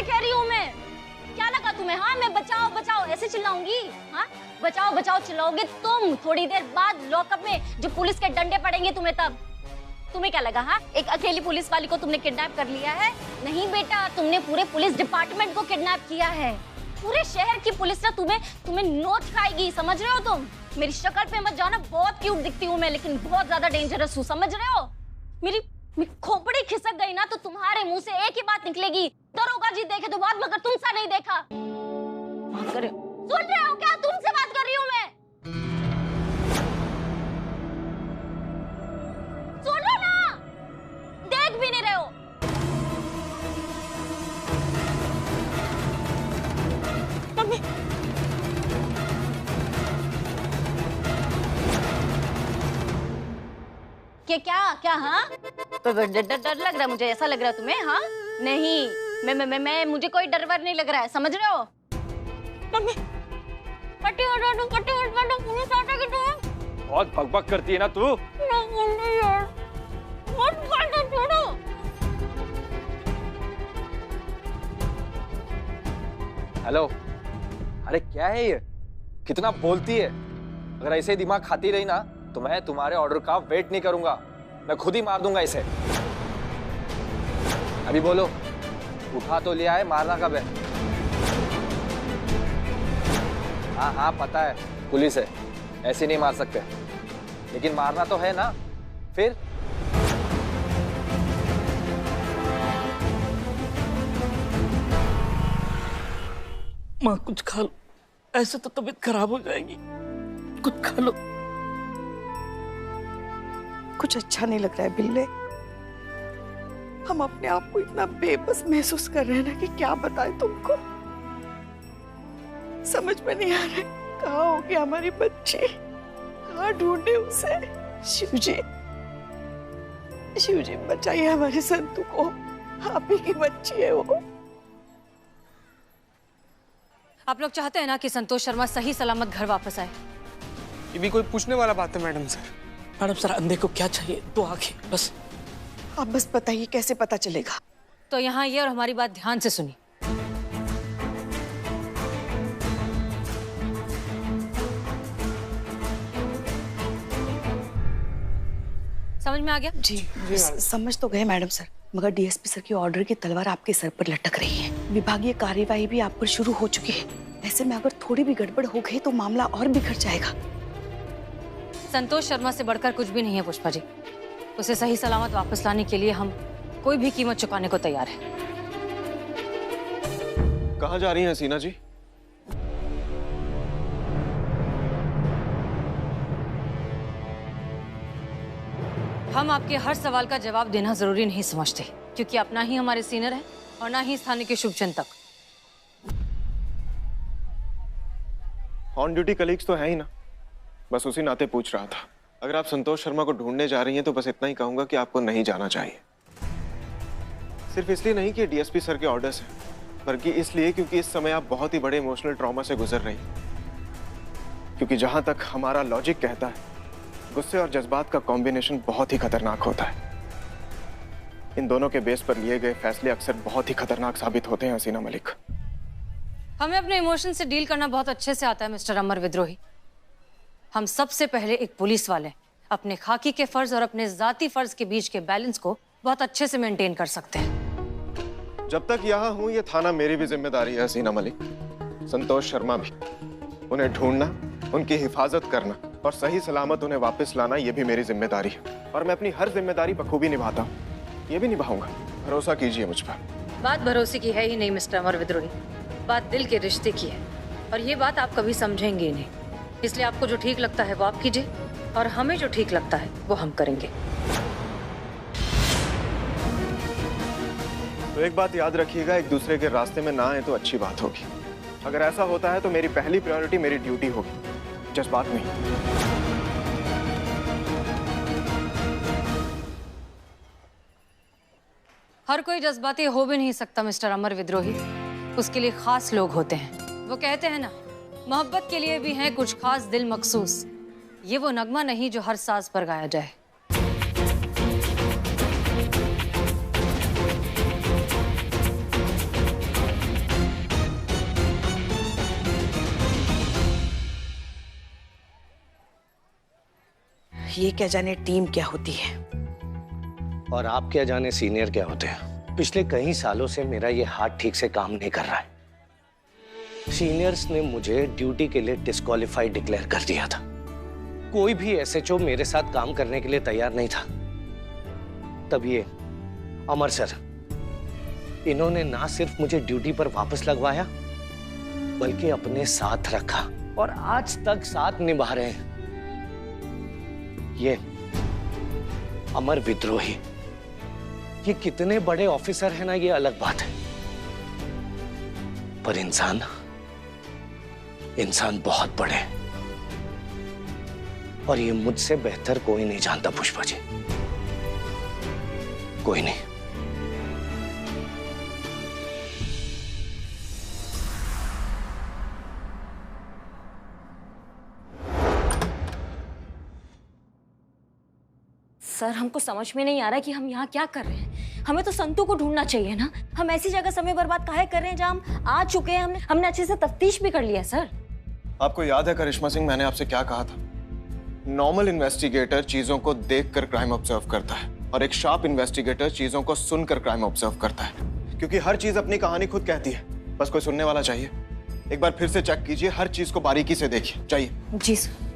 से कह रही हूँ मैं। क्या लगा तुम्हें? हाँ, मैं बचाओ बचाओ ऐसे चिल्लाऊंगी? हाँ, बचाओ बचाओ चिल्लाओगे तुम, थोड़ी देर बाद लॉकअप में जो पुलिस के डंडे पड़ेंगे तुम्हें, तब तुम्हें क्या लगा? हाँ, एक अकेली पुलिस वाली को तुमने किडनैप कर लिया है? नहीं बेटा, तुमने पूरे पुलिस डिपार्टमेंट को किडनैप किया है। पूरे शहर की पुलिस ना तुम्हें नोच खाएगी, समझ रहे हो तुम? मेरी शक्ल पे मत जाओ ना, बहुत क्यूट दिखती हूँ मैं, लेकिन बहुत ज्यादा डेंजरस हूँ, समझ रहे हो? मेरी खोपड़ी खिसक गई ना तो तुम्हारे मुंह से एक ही बात निकलेगी, दरोगा जी देखे तो बात, मगर तुमसे नहीं देखा। सुन रहे हो क्या? तुमसे बात कर रही हूँ मैं। सुनो ना, देख भी नहीं रहे हो। मम्मी, क्या क्या? हाँ, तो डर लग रहा है मुझे, ऐसा लग रहा है तुम्हें? हाँ, नहीं, मैं मुझे कोई डर वर नहीं लग रहा है, समझ रहे हो? मम्मी, पट्टी हटा दो, पुलिस आ जाएगी तुम्हें। बहुत बकबक करती है ना तू। नहीं यार, मत काटो, छोड़ो। हेलो, अरे क्या है ये? कितना बोलती है? अगर ऐसे ही दिमाग खाती रही ना तो मैं तुम्हारे ऑर्डर का वेट नहीं करूंगा, मैं खुद ही मार दूंगा इसे। अभी बोलो, उठा तो लिया है, मारना कब है? हाँ हाँ पता है, पुलिस है, ऐसे नहीं मार सकते, लेकिन मारना तो है ना। फिर माँ कुछ खा लो, ऐसे तो तबीयत खराब हो जाएगी, कुछ खा लो। कुछ अच्छा नहीं लग रहा है बिल्ले। हम अपने आप को इतना बेबस महसूस कर रहे हैं ना कि क्या बताएं तुमको। समझ में नहीं आ रहा कहाँ हो गया हमारी बच्ची, कहाँ ढूंढे उसे। शिव जी बचाइए हमारे संतू को, आप ही की बच्ची है वो। आप लोग चाहते हैं ना कि संतोष शर्मा सही सलामत घर वापस आए? ये भी कोई पूछने वाला बात है मैडम सर? मैडम सर, अंधे को क्या चाहिए? दो आंखें बस। आप बस बताइए कैसे पता चलेगा? तो यहाँ ये और हमारी बात ध्यान से सुनिए। समझ में आ गया? जी समझ तो गए मैडम सर, मगर डीएसपी सर की ऑर्डर की तलवार आपके सर पर लटक रही है। विभागीय कार्यवाही भी आप पर शुरू हो चुकी है। ऐसे में अगर थोड़ी भी गड़बड़ हो गई तो मामला और बिगड़ जाएगा। संतोष शर्मा से बढ़कर कुछ भी नहीं है पुष्पा जी। उसे सही सलामत वापस लाने के लिए हम कोई भी कीमत चुकाने को तैयार है। कहाँ जा रही हैं हसीना जी? हम आपके हर सवाल का जवाब देना जरूरी नहीं समझते, क्योंकि अपना ही हमारे सीनियर है और ना ही स्थानीय के शुभचिंतक। ऑन ड्यूटी कलीग्स तो है ही ना, बस उसी नाते पूछ रहा था। अगर आप संतोष शर्मा को ढूंढने जा रही हैं तो बस इतना ही कहूंगा कि आपको नहीं जाना चाहिए। सिर्फ इसलिए नहीं कि डीएसपी सर के ऑर्डर्स हैं, बल्कि इसलिए क्योंकि इस समय आप बहुत ही बड़े इमोशनल ट्रॉमा से गुजर रही हैं। क्योंकि जहां तक हमारा लॉजिक कहता है, गुस्से और जज्बात का कॉम्बिनेशन बहुत ही खतरनाक होता है। इन दोनों के बेस पर लिए गए फैसले अक्सर बहुत ही खतरनाक साबित होते हैं हसीना मलिक। हमें अपने इमोशन से डील करना बहुत अच्छे से आता है मिस्टर अमर विद्रोही। हम सबसे पहले एक पुलिस वाले अपने खाकी के फर्ज और अपने जाती फर्ज के बीच के बैलेंस को बहुत अच्छे से मेंटेन कर सकते हैं। जब तक यहाँ हूँ ये थाना मेरी भी जिम्मेदारी है हसीना मलिक, संतोष शर्मा भी। उन्हें ढूंढना, उनकी हिफाजत करना और सही सलामत उन्हें वापस लाना ये भी मेरी जिम्मेदारी है। और मैं अपनी हर जिम्मेदारी बखूबी निभाता हूँ, ये भी निभाऊंगा, भरोसा कीजिए मुझ पर। बात भरोसे की है ही नहीं मिस्टर अमर विद्रोही, बात दिल के रिश्ते की है। और ये बात आप कभी समझेंगे ही नहीं। इसलिए आपको जो ठीक लगता है वो आप कीजिए और हमें जो ठीक लगता है वो हम करेंगे। तो एक बात याद रखिएगा, एक दूसरे के रास्ते में ना आए तो अच्छी बात होगी। अगर ऐसा होता है तो मेरी पहली प्रायोरिटी मेरी ड्यूटी होगी, जज्बात नहीं। हर कोई जज्बाती हो भी नहीं सकता मिस्टर अमर विद्रोही, उसके लिए खास लोग होते हैं। वो कहते हैं ना, मोहब्बत के लिए भी हैं कुछ खास दिल मखसूस। ये वो नगमा नहीं जो हर साज पर गाया जाए। ये क्या जाने टीम क्या होती है। और आप क्या जाने सीनियर क्या होते हैं। पिछले कई सालों से मेरा ये हाथ ठीक से काम नहीं कर रहा है। सीनियर्स ने मुझे ड्यूटी के लिए डिस्क्वालीफाइड डिक्लेयर कर दिया था। कोई भी एसएचओ मेरे साथ काम करने के लिए तैयार नहीं था। तब ये अमर सर, इन्होंने ना सिर्फ मुझे ड्यूटी पर वापस लगवाया बल्कि अपने साथ रखा और आज तक साथ निभा रहे हैं। ये अमर विद्रोही, ये कितने बड़े ऑफिसर हैं ना, ये अलग बात है, पर इंसान बहुत बड़े हैं और ये मुझसे बेहतर कोई नहीं जानता पुष्पा जी, कोई नहीं। सर हमको समझ में नहीं आ रहा कि हम यहाँ क्या कर रहे हैं। हमें तो संतू को ढूंढना चाहिए ना। हम ऐसी जगह समय बर्बाद काहे कर रहे हैं जहाँ हम आ चुके हैं। हमने अच्छे से तफ्तीश भी कर लिया सर। आपको याद है करिश्मा सिंह, मैंने आपसे क्या कहा था? नॉर्मल इन्वेस्टिगेटर चीजों को देखकर क्राइम ऑब्जर्व करता है और एक शार्प इन्वेस्टिगेटर चीजों को सुनकर क्राइम ऑब्जर्व करता है, क्योंकि हर चीज अपनी कहानी खुद कहती है, बस कोई सुनने वाला चाहिए। एक बार फिर से चेक कीजिए, हर चीज को बारीकी से देखिए। चाहिए? जी सर।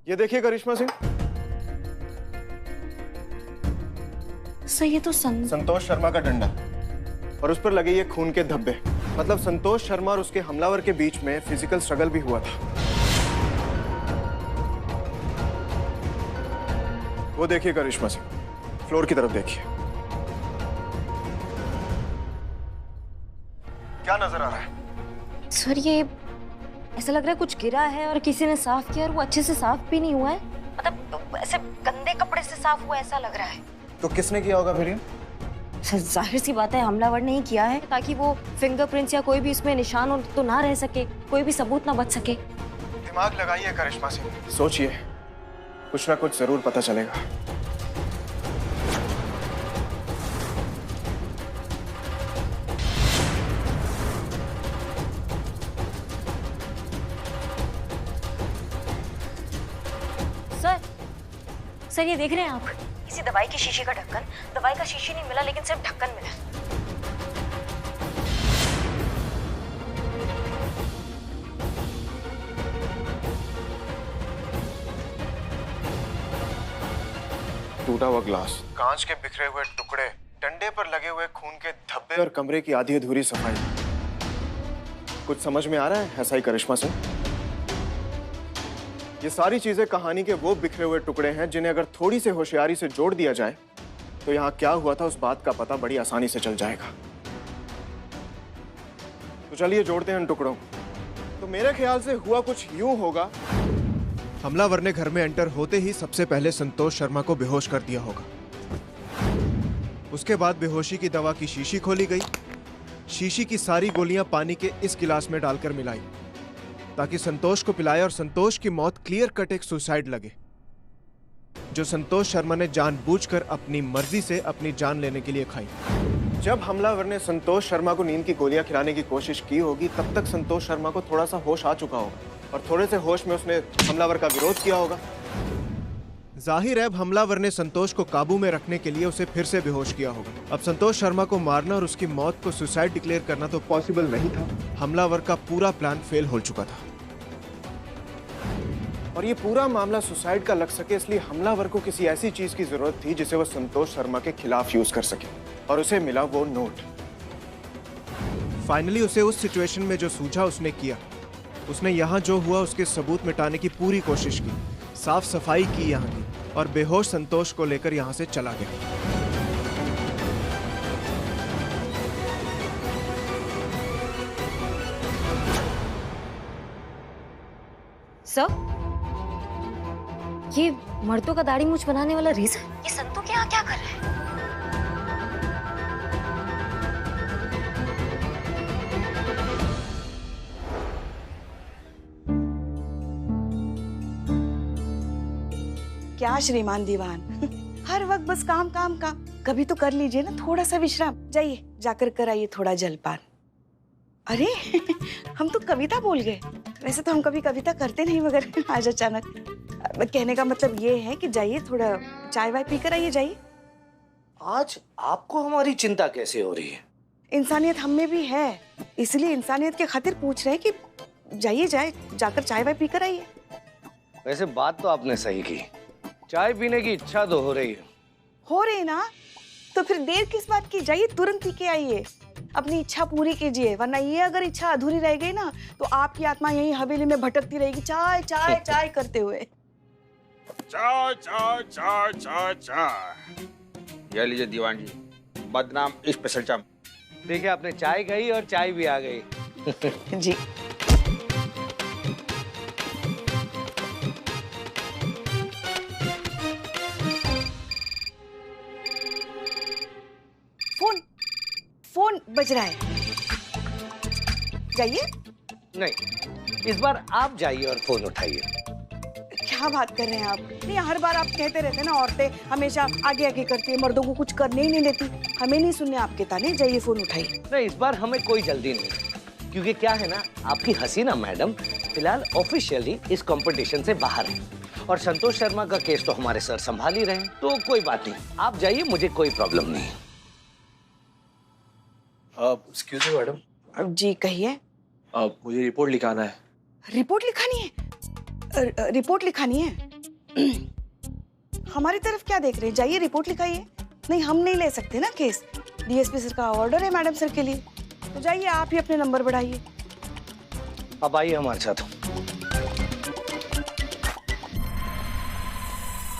ये देखिए करिश्मा सिंह, सर ये तो संतोष शर्मा का डंडा और उस पर लगे ये खून के धब्बे। मतलब संतोष शर्मा और उसके हमलावर के बीच में फिजिकल स्ट्रगल भी हुआ था। वो देखिए करिश्मा सिंह, फ्लोर की तरफ देखिए। क्या नजर आ रहा है? सर ये ऐसा लग रहा है कुछ गिरा है और किसी ने साफ किया और वो अच्छे से साफ भी नहीं हुआ है। मतलब ऐसे गंदे कपड़े से साफ हुआ ऐसा लग रहा है। तो किसने किया होगा फिर ये? सर जाहिर सी बात है हमलावर ने ही किया है, ताकि वो फिंगरप्रिंट्स या कोई भी इसमें निशान तो ना रह सके, कोई भी सबूत ना बच सके। दिमाग लगाइए करिश्मा सिंह, सोचिए, कुछ ना कुछ जरूर पता चलेगा। सर ये देख रहे हैं आप, किसी दवाई की शीशी का ढक्कन, दवाई का शीशी नहीं मिला लेकिन सिर्फ ढक्कन मिला। टूटा हुआ ग्लास, कांच के बिखरे हुए टुकड़े, डंडे पर लगे हुए खून के धब्बे और कमरे की आधी अधूरी सफाई। कुछ समझ में आ रहा है ऐसा ही करिश्मा सिंह? ये सारी चीजें कहानी के वो बिखरे हुए टुकड़े हैं जिन्हें अगर थोड़ी से होशियारी से जोड़ दिया जाए तो यहाँ क्या हुआ था उस बात का पता बड़ी आसानी से चल जाएगा। तो चलिए जोड़ते हैं इन टुकड़ों। तो मेरे ख्याल से हुआ कुछ यूं होगा, हमलावर ने घर में एंटर होते ही सबसे पहले संतोष शर्मा को बेहोश कर दिया होगा। उसके बाद बेहोशी की दवा की शीशी खोली गई, शीशी की सारी गोलियां पानी के इस गिलास में डालकर मिलाई ताकि संतोष को पिलाए और संतोष की मौत क्लियर कट एक सुसाइड लगे, जो संतोष शर्मा ने जानबूझकर अपनी मर्जी से अपनी जान लेने के लिए खाई। जब हमलावर ने संतोष शर्मा को नींद की गोलियां खिलाने की कोशिश की होगी तब तक संतोष शर्मा को थोड़ा सा होश आ चुका होगा और थोड़े से होश में उसने हमलावर का विरोध किया होगा। जाहिर है अब हमलावर ने संतोष को काबू में रखने के लिए उसे फिर से बेहोश किया होगा। अब संतोष शर्मा को मारना और उसकी मौत को सुसाइड डिक्लेयर करना तो पॉसिबल नहीं था। हमलावर का पूरा प्लान फेल हो चुका था और ये पूरा मामला सुसाइड का लग सके इसलिए हमलावर को किसी ऐसी चीज की जरूरत थी जिसे वो संतोष शर्मा के खिलाफ यूज कर सके और उसे मिला वो नोट। फाइनली उसे उस सिचुएशन में जो सूझा उसने किया। उसने यहाँ जो हुआ उसके सबूत मिटाने की पूरी कोशिश की, साफ सफाई की यहाँ की और बेहोश संतोष को लेकर यहाँ से चला गया। सर, ये मर्दों का दाढ़ी मूछ बनाने वाला रेजर ये संतू के यहाँ क्या कर रहा है? क्या श्रीमान दीवान, हर वक्त बस काम काम काम। कभी तो कर लीजिए ना थोड़ा सा विश्राम। जाइए जाकर कराइए थोड़ा जलपान। अरे हम तो कविता बोल गए। वैसे तो हम कभी कविता करते नहीं, मगर आज अचानक। कहने का मतलब ये है कि जाइए थोड़ा चाय वाय पी कर आइए, जाइए। आज आपको हमारी चिंता कैसे हो रही है? इंसानियत हम में भी है, इसलिए इंसानियत के खातिर पूछ रहे हैं कि जाइए जाकर चाय वाय पी कर आइए। वैसे बात तो आपने सही की, चाय पीने की इच्छा तो हो रही है। हो रही ना, तो फिर देर किस बात की? जाइए तुरंत पी के आइए, अपनी इच्छा पूरी कीजिए। वरना ये अगर इच्छा अधूरी रह गई ना, तो आपकी आत्मा यहीं हवेली में भटकती रहेगी, चाय चाय चाय करते हुए। चाय चाय चाय चाय चाय। ये लीजिए दीवान जी, बदनाम स्पेशल चाय। देखिए आपने चाय कही और चाय भी आ गई। जी फोन बज रहा है, जाइए। नहीं, इस बार आप जाइए और फोन उठाइए। क्या बात कर रहे हैं आप? नहीं, हर बार आप कहते रहते हैं ना, औरतें हमेशा आगे आगे करती है, मर्दों को कुछ करने ही नहीं देती। हमें नहीं सुनने आपके ताने, जाइए फोन उठाइए। नहीं, इस बार हमें कोई जल्दी नहीं, क्योंकि क्या है ना, आपकी हसीना मैडम फिलहाल ऑफिशियली इस कंपटीशन से बाहर है और संतोष शर्मा का केस तो हमारे सर संभाल ही रहे हैं, तो कोई बात नहीं, आप जाइए, मुझे कोई प्रॉब्लम नहीं है। Excuse me madam. जी कहिए। मुझे रिपोर्ट लिखाना है। रिपोर्ट लिखानी है? रिपोर्ट लिखानी है? हमारी तरफ क्या देख रहे हैं? जाइए रिपोर्ट लिखाइए। नहीं, हम नहीं ले सकते ना केस, डीएसपी सर का ऑर्डर है मैडम सर के लिए। तो जाइए आप ही अपने नंबर बढ़ाइए। अब आइए हमारे साथ,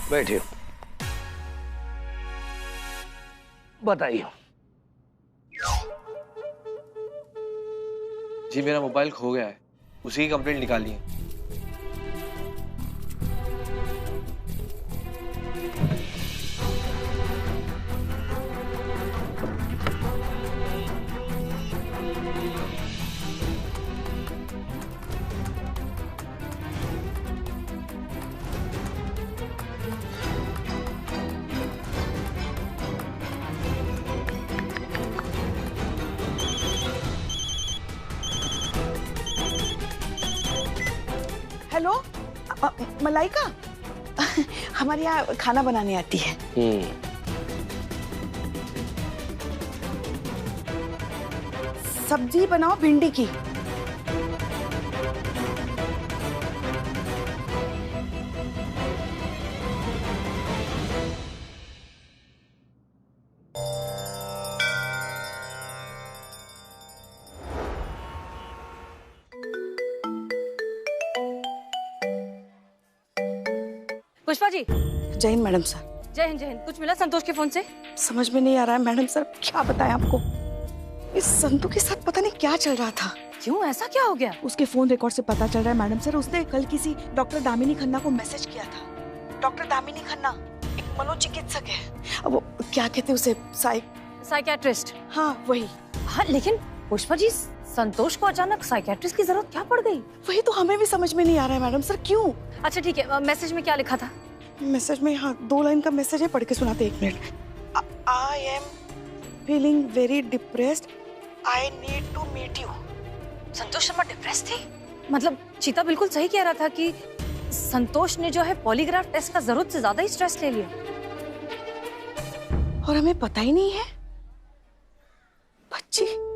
बैठिए, बताइए। जी मेरा मोबाइल खो गया है, उसी की कंप्लेंट निकाली है। हेलो, मलाइका, हमारे यहाँ खाना बनाने आती है। सब्जी बनाओ भिंडी की। पुष्पा जी। जय हिंद मैडम सर। जय हिंद जय हिंद। कुछ मिला संतोष के फोन से? समझ में नहीं आ रहा है मैडम सर, क्या बताएं आपको। इस संतू के साथ पता नहीं क्या चल रहा था। क्यों, ऐसा क्या हो गया? उसके फोन रिकॉर्ड से पता चल रहा है मैडम सर, उसने कल किसी डॉक्टर दामिनी खन्ना को मैसेज किया था। डॉक्टर दामिनी खन्ना एक मनोचिकित्सक है, अब वो क्या कहते हैं उसे, साइकियाट्रिस्ट। हाँ वही। हाँ, लेकिन पुष्पा जी, संतोष को अचानक साइकियाट्रिस्ट की जरूरत क्या पड़ गई? वही तो हमें भी समझ में नहीं आ रहा है मैडम सर, क्यों? अच्छा ठीक है, मैसेज में क्या लिखा था? मैसेज में, हाँ 2 लाइन का मैसेज है, पढ़ के सुनाते, 1 मिनट। I am feeling very depressed, I need to meet you. Santosh Sharma depress थी? मतलब चीता बिल्कुल सही कह रहा था कि संतोष ने जो है पॉलीग्राफ टेस्ट का जरूरत से ज्यादा ही स्ट्रेस ले लिया और हमें पता ही नहीं है।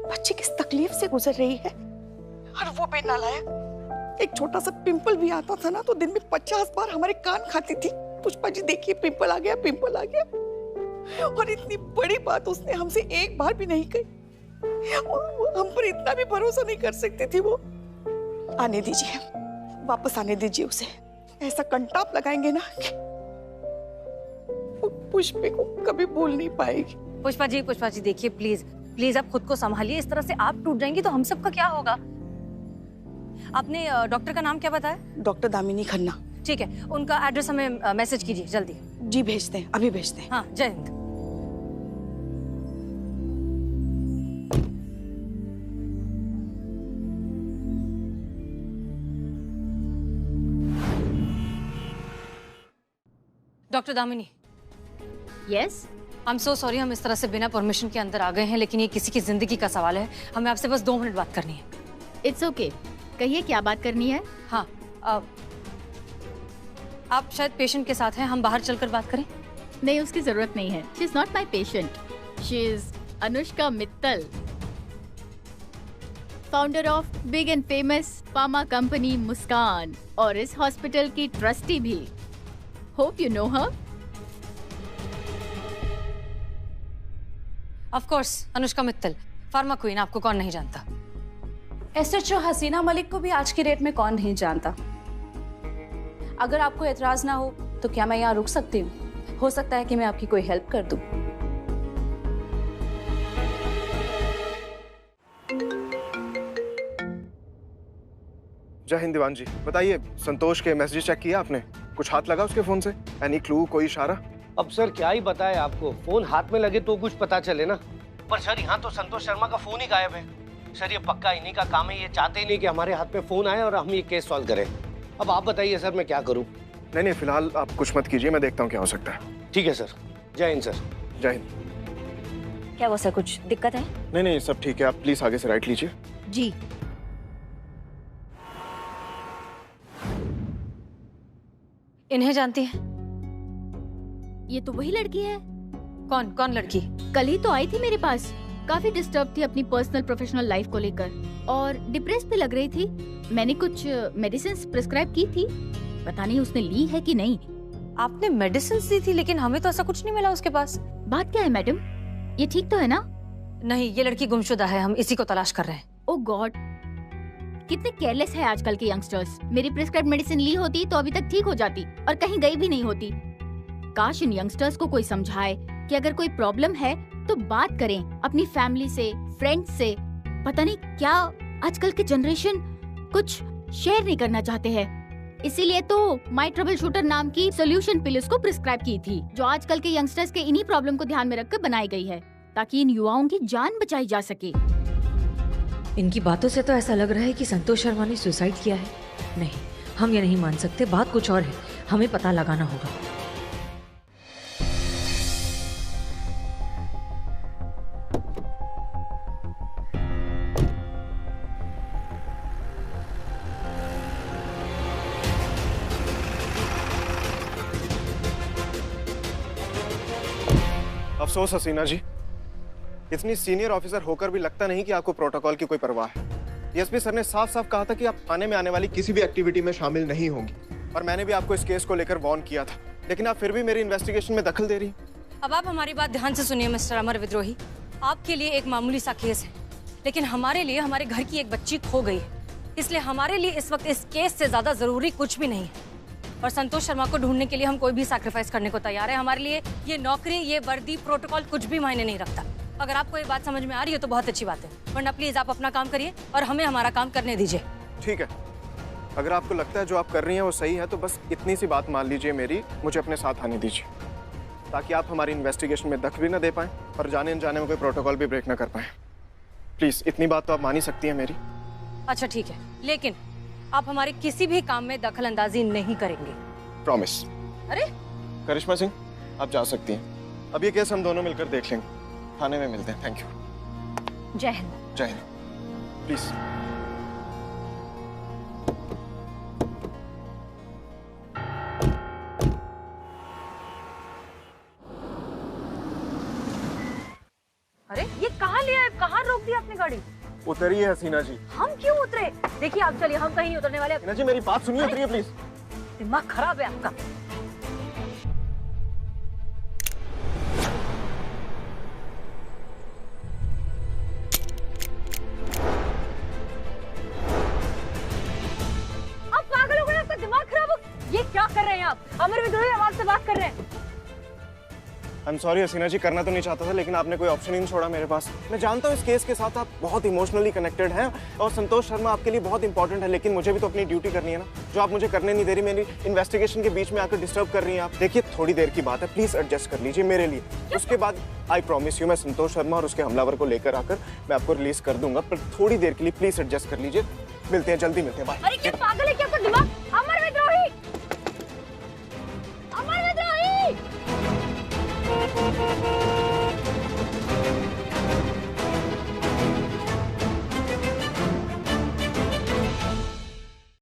बच्ची किस तकलीफ से गुजर रही है, और वो बेनालायक। एक छोटा सा पिंपल भी आता था ना, तो दिन में 50 बार हमारे कान खाती थी, पुष्पा जी देखिए पिंपल आ गया, पिंपल आ गया। और इतनी बड़ी बात उसने हमसे एक बार भी नहीं कही, हम पर इतना भी भरोसा नहीं कर सकती थी। वो आने दीजिए, वापस आने दीजिए उसे। ऐसा कंटाप लगाएंगे ना कि पुष्पे को कभी भूल नहीं पाएगी। पुष्पा जी देखिए, प्लीज प्लीज आप खुद को संभालिए। इस तरह से आप टूट जाएंगी तो हम सबका क्या होगा? आपने डॉक्टर का नाम क्या बताया? डॉक्टर दामिनी खन्ना। ठीक है, उनका एड्रेस हमें मैसेज कीजिए जल्दी। जी भेजते हैं, अभी भेजते हैं। हाँ, जय Hind. Doctor Damini. Yes, I am so sorry, हम इस तरह से बिना परमिशन के अंदर आ गए हैं, लेकिन ये किसी की जिंदगी का सवाल है। हमें आपसे बस 2 मिनट बात करनी है। It's okay. कहिए क्या बात करनी है? हाँ, आप शायद पेशेंट के साथ हैं, हम बाहर चलकर बात करें? नहीं, उसकी जरूरत नहीं है। She is not my patient, she is Anushka Mittal, founder of big and famous pharma company Muskan, और इस हॉस्पिटल की ट्रस्टी भी। Hope you know her. Of course, Anushka Mittal, pharma queen, आपको कौन नहीं जानता। एसएचओ हसीना मलिक को भी आज की डेट में कौन नहीं जानता। अगर आपको एतराज ना हो तो क्या मैं यहाँ रुक सकती हूँ? हो सकता है कि मैं आपकी कोई हेल्प कर दूं। जय हिंद दीवान जी। बताइए, संतोष के मैसेज चेक किया आपने? कुछ हाथ लगा उसके फोन से? एनी क्लू, कोई इशारा? अब सर क्या ही बताए आपको, फोन हाथ में लगे तो कुछ पता चले ना। पर सर यहाँ तो संतोष शर्मा का फोन ही गायब है। सर ये पक्का इन्हीं का काम है, ये चाहते ही नहीं कि हमारे हाथ में फोन आए और हम ये केस सॉल्व करें। अब आप बताइए सर, मैं क्या करूँ? नहीं, फिलहाल आप कुछ मत कीजिए, मैं देखता हूँ क्या हो सकता है। ठीक है सर। जय हिंद सर। जय हिंद। क्या वो सर, कुछ दिक्कत है? नहीं, सब ठीक है। आप प्लीज आगे से राइट लीजिए। जी। इन्हें जानती है? ये तो वही लड़की है। कौन लड़की? कल ही तो आई थी मेरे पास, काफी डिस्टर्ब थी अपनी पर्सनल प्रोफेशनल लाइफ को लेकर और डिप्रेस भी लग रही थी। मैंने कुछ मेडिसिन प्रिस्क्राइब की थी, पता नहीं उसने ली है कि नहीं। आपने मेडिसिन दी थी, लेकिन हमें तो ऐसा कुछ नहीं मिला उसके पास। बात क्या है मैडम, ये ठीक तो है ना? नहीं, ये लड़की गुमशुदा है, हम इसी को तलाश कर रहे हैं। ओह गॉड, कितने केयरलेस है आजकल के यंगस्टर्स। मेरी प्रिस्क्राइब मेडिसिन ली होती तो अभी तक ठीक हो जाती और कहीं गई भी नहीं होती। काश इन यंगस्टर्स को कोई समझाए कि अगर कोई प्रॉब्लम है तो बात करें अपनी फैमिली से, फ्रेंड्स से। पता नहीं क्या आजकल के जनरेशन कुछ शेयर नहीं करना चाहते हैं। इसीलिए तो माई ट्रबल शूटर नाम की सोल्यूशन पिल उसको प्रिस्क्राइब की थी, जो आजकल के यंगस्टर्स के इन्हीं प्रॉब्लम को ध्यान में रखकर बनाई गई है, ताकि इन युवाओं की जान बचाई जा सके। इनकी बातों से तो ऐसा लग रहा है कि संतोष शर्मा ने सुसाइड किया है। नहीं, हम ये नहीं मान सकते, बात कुछ और है, हमें पता लगाना होगा। अफसोस हसीना जी, इतनी सीनियर ऑफिसर होकर भी लगता नहीं कि आपको प्रोटोकॉल की कोई परवाह है। एसपी सर ने साफ साफ कहा था कि आप थाने में आने वाली किसी भी एक्टिविटी में शामिल नहीं होंगी, और मैंने भी आपको इस केस को लेकर वार्न किया था, लेकिन आप फिर भी मेरी इन्वेस्टिगेशन में दखल दे रही। अब आप हमारी बात ध्यान से सुनिए मिस्टर अमर विद्रोही। आपके लिए एक मामूली सा केस है, लेकिन हमारे लिए हमारे घर की एक बच्ची खो गई है, इसलिए हमारे लिए इस वक्त इस केस से ज्यादा जरूरी कुछ भी नहीं है। और संतोष शर्मा को ढूंढने के लिए हम कोई भी सैक्रिफाइस करने को तैयार है। हमारे लिए ये नौकरी, ये वर्दी, प्रोटोकॉल कुछ भी मायने नहीं रखता। अगर आपको ये बात समझ में आ रही है तो बहुत अच्छी बात है, वरना प्लीज आप अपना काम करिए और हमें हमारा काम करने दीजिए। ठीक है, अगर आपको लगता है जो आप कर रही हैं वो सही है तो बस इतनी सी बात मान लीजिए मेरी, मुझे अपने साथ आने दीजिए, ताकि आप हमारी इन्वेस्टिगेशन में दखल भी न दे पाएं और जाने अनजाने में कोई प्रोटोकॉल भी ब्रेक न कर पाएं। प्लीज इतनी बात तो आप मान ही सकती हैं मेरी। अच्छा ठीक है, लेकिन आप हमारे किसी भी काम में दखल अंदाजी नहीं करेंगे। प्रॉमिस। अरे करिश्मा सिंह, आप जा सकती हैं। अब ये केस हम दोनों मिलकर देख लेंगे, थाने में मिलते हैं। Thank you. जय हिंद। जय हिंद। प्लीज। अरे ये कहाँ ले आए, कहाँ रोक दिया आपने गाड़ी? उतरिए हसीना जी। हम क्यों उतरे? देखिए आप चलिए, हम कहीं नहीं उतरने वाले। हसीना जी मेरी बात सुनिए, उतरिए प्लीज। दिमाग खराब है आपका। आप पागल हो गए, आपका दिमाग खराब हो। ये क्या कर रहे हैं आप? अमर विद्रोही, हम आपसे बात कर रहे हैं। आई एम सॉरी हसीना जी, करना तो नहीं चाहता था, लेकिन आपने कोई ऑप्शन ही नहीं छोड़ा मेरे पास। मैं जानता हूँ इस केस के साथ आप बहुत इमोशनली कनेक्टेड हैं और संतोष शर्मा आपके लिए बहुत इंपॉर्टेंट है, लेकिन मुझे भी तो अपनी ड्यूटी करनी है ना, जो आप मुझे करने नहीं दे रही। मेरी इन्वेस्टिगेशन के बीच में आकर डिस्टर्ब कर रही हैं आप। देखिए थोड़ी देर की बात है, प्लीज एडजस्ट कर लीजिए मेरे लिए। उसके बाद आई प्रॉमिस यू, मैं संतोष शर्मा और उसके हमलावर को लेकर आकर मैं आपको रिलीज कर दूंगा, पर थोड़ी देर के लिए प्लीज एडजस्ट कर लीजिए। मिलते हैं, जल्दी मिलते हैं, बाय। अरे क्या पागल है क्या, आपका दिमाग